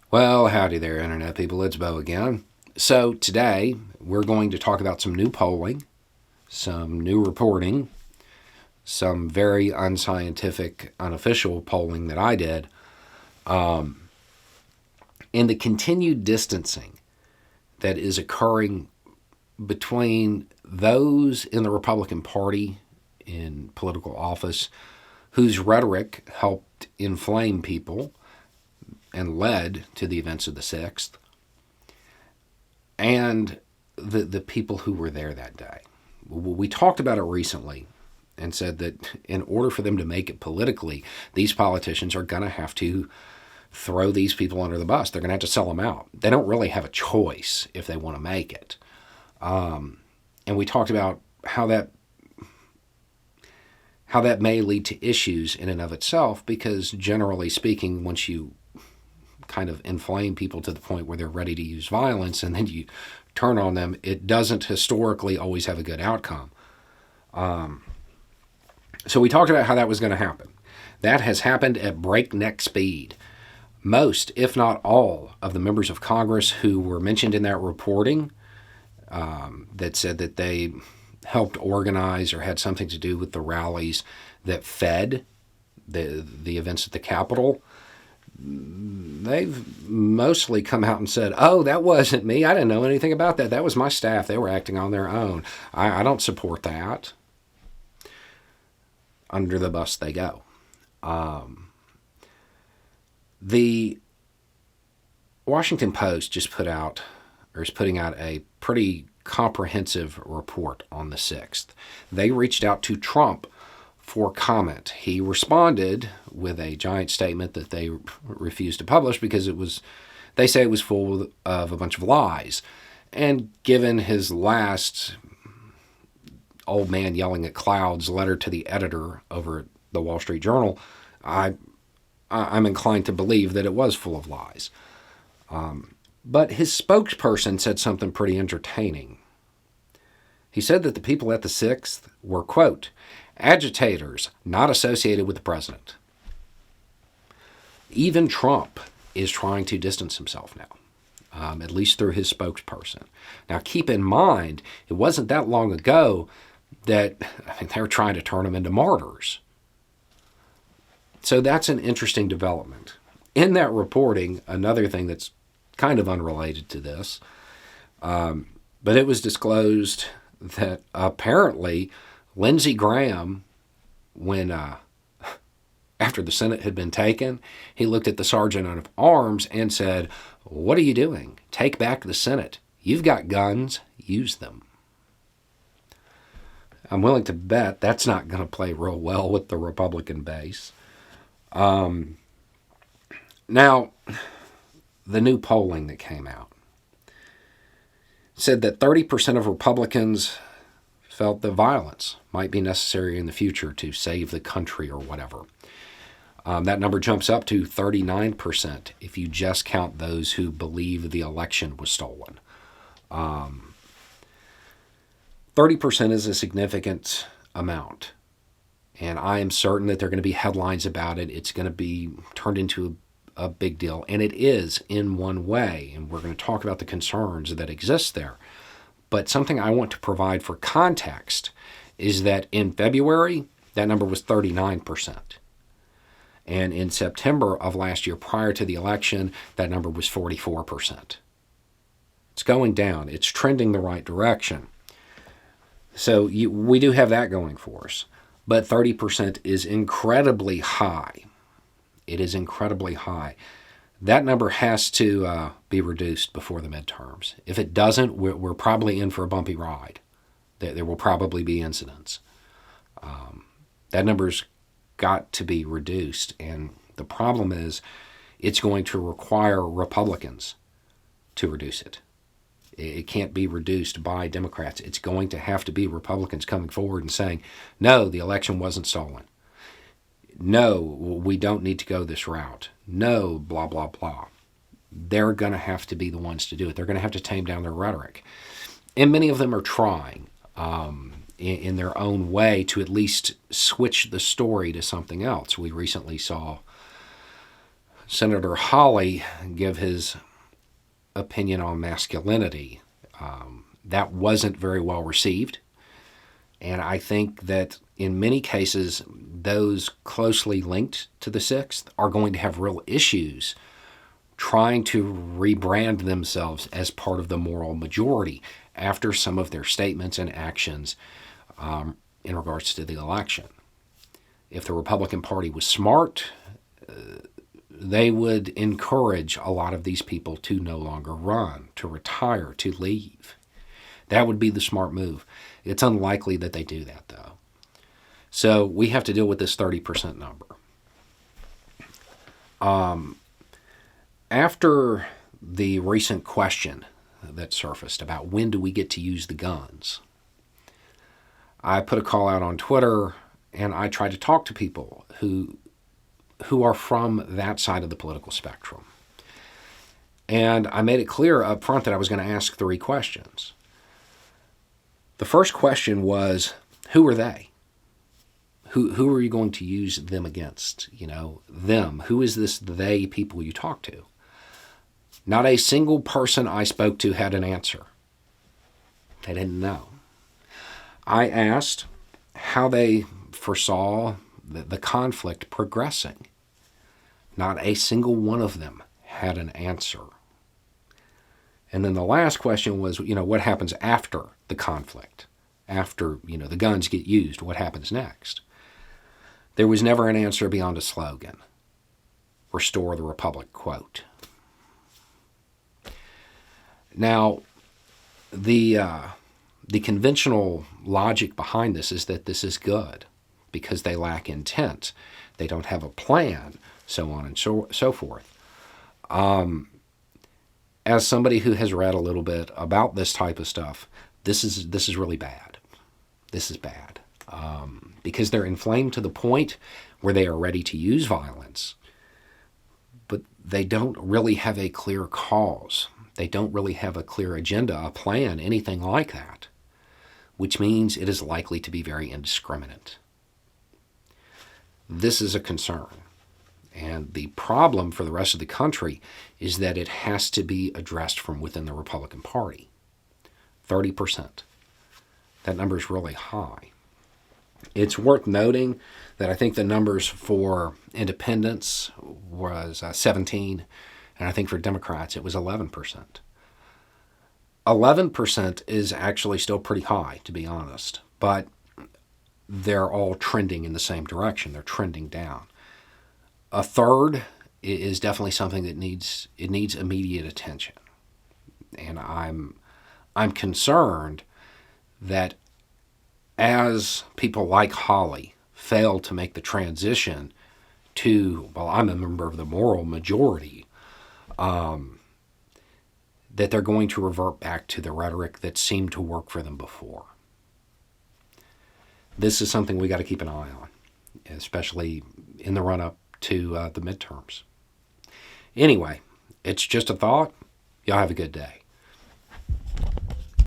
Well, howdy there, Internet people. It's Bo again. So, today we're going to talk about some new polling, some new reporting, some very unscientific, unofficial polling that I did, and the continued distancing that is occurring between those in the Republican Party in political office whose rhetoric helped inflame people and led to the events of the 6th, and the people who were there that day. We talked about it recently and said that in order for them to make it politically, these politicians are going to have to throw these people under the bus. They're going to have to sell them out. They don't really have a choice if they want to make it. And we talked about how that may lead to issues in and of itself, because generally speaking, once you kind of inflame people to the point where they're ready to use violence and then you turn on them, it doesn't historically always have a good outcome. So we talked about how that was going to happen. That has happened at breakneck speed. Most, if not all, of the members of Congress who were mentioned in that reporting that said that they helped organize or had something to do with the rallies that fed the events at the Capitol, they've mostly come out and said, oh, that wasn't me. I didn't know anything about that. That was my staff. They were acting on their own. I don't support that. Under the bus they go. The Washington Post just is putting out a pretty comprehensive report on the 6th. They reached out to Trump for comment. He responded with a giant statement that they refused to publish because they say it was full of a bunch of lies. And given his last old man yelling at clouds letter to the editor over at the Wall Street Journal, I'm inclined to believe that it was full of lies. But his spokesperson said something pretty entertaining. He said that the people at the 6th were, quote, agitators not associated with the president. Even Trump is trying to distance himself now, at least through his spokesperson. Now, keep in mind, it wasn't that long ago that they were trying to turn them into martyrs. So that's an interesting development. In that reporting, another thing that's kind of unrelated to this, but it was disclosed that apparently Lindsey Graham, when after the Senate had been taken, he looked at the sergeant of arms and said, what are you doing? Take back the Senate. You've got guns. Use them. I'm willing to bet that's not going to play real well with the Republican base. Now, the new polling that came out said that 30% of Republicans felt that violence might be necessary in the future to save the country or whatever. That number jumps up to 39% if you just count those who believe the election was stolen. 30% is a significant amount, and I am certain that there are going to be headlines about it. It's going to be turned into a big deal, and it is in one way, and we're going to talk about the concerns that exist there. But something I want to provide for context is that in February, that number was 39%. And in September of last year, prior to the election, that number was 44%. It's going down. It's trending the right direction. So we do have that going for us. But 30% is incredibly high. It is incredibly high. That number has to be reduced before the midterms. If it doesn't, we're probably in for a bumpy ride. There will probably be incidents. That number's got to be reduced, and the problem is it's going to require Republicans to reduce it. It can't be reduced by Democrats. It's going to have to be Republicans coming forward and saying, no, the election wasn't stolen. No, we don't need to go this route. No, blah, blah, blah. They're going to have to be the ones to do it. They're going to have to tame down their rhetoric. And many of them are trying in their own way to at least switch the story to something else. We recently saw Senator Hawley give his opinion on masculinity. That wasn't very well received. And I think that in many cases, those closely linked to the Sixth are going to have real issues trying to rebrand themselves as part of the moral majority after some of their statements and actions in regards to the election. If the Republican Party was smart, they would encourage a lot of these people to no longer run, to retire, to leave. That would be the smart move. It's unlikely that they do that, though. So we have to deal with this 30% number. After the recent question that surfaced about when do we get to use the guns, I put a call out on Twitter, and I tried to talk to people who are from that side of the political spectrum. And I made it clear up front that I was going to ask 3 questions. The first question was, who are they? Who are you going to use them against? Them. Who is this they people you talk to? Not a single person I spoke to had an answer. They didn't know. I asked how they foresaw the conflict progressing. Not a single one of them had an answer. And then the last question was, what happens after the conflict? After, the guns get used, what happens next? There was never an answer beyond a slogan. Restore the Republic, quote. Now, the conventional logic behind this is that this is good because they lack intent. They don't have a plan, so on and so forth. As somebody who has read a little bit about this type of stuff, this is really bad. This is bad because they're inflamed to the point where they are ready to use violence, but they don't really have a clear cause. They don't really have a clear agenda, a plan, anything like that, which means it is likely to be very indiscriminate. This is a concern. And the problem for the rest of the country is that it has to be addressed from within the Republican Party. 30%. That number is really high. It's worth noting that I think the numbers for independents was 17, and I think for Democrats it was 11%. 11% is actually still pretty high, to be honest, but they're all trending in the same direction. They're trending down. A third is definitely something that needs immediate attention, and I'm concerned that as people like Hawley fail to make the transition to, well, I'm a member of the moral majority, that they're going to revert back to the rhetoric that seemed to work for them before. This is something we got to keep an eye on, especially in the run-up to the midterms. Anyway, it's just a thought. Y'all have a good day.